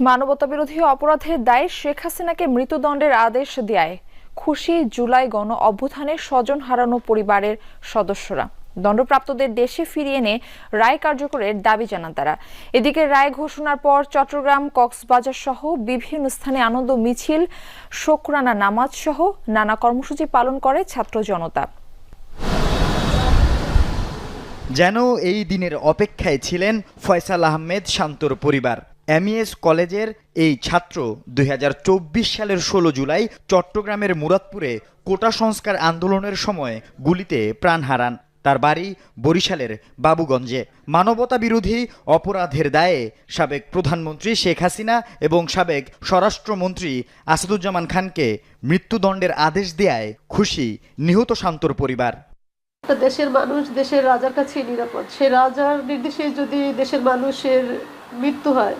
মানবতাবিরোধী অপরাধের দায়ে শেখ হাসিনাকে মৃত্যুদণ্ডের আদেশ দেয় খুশি জুলাই গণ অভ্যুত্থানের স্বজন হারানো পরিবারের সদস্যরা। দণ্ডপ্রাপ্তদের দেশে ফিরিয়ে এনে রায় কার্যকরের দাবি জানান তারা। এদিকে রায় ঘোষণার পর চট্টগ্রাম, কক্সবাজার সহ বিভিন্ন স্থানে আনন্দ মিছিল, শুকরানা নামাজ সহ নানা কর্মসূচি পালন করে ছাত্র জনতা। যেন এই দিনের অপেক্ষায় ছিলেন ফয়সাল আহমেদ শান্তর পরিবার। এমইএস কলেজের এই ছাত্র ২০২৪ সালের ১৬ জুলাই চট্টগ্রামের মুরাদপুরে কোটা সংস্কার আন্দোলনের সময় গুলিতে প্রাণ হারান। তার বাড়ি বরিশালের বাবুগঞ্জে। মানবতা বিরোধী অপরাধের দায়ে সাবেক প্রধানমন্ত্রী শেখ হাসিনা এবং সাবেক স্বরাষ্ট্রমন্ত্রী আসাদুজ্জামান খানকে মৃত্যুদণ্ডের আদেশ দেয়ায় খুশি নিহত শান্তর পরিবার। দেশের মানুষ দেশের রাজার কাছে নিরাপদ। সে রাজার নির্দেশে যদি দেশের মানুষের মৃত্যু হয়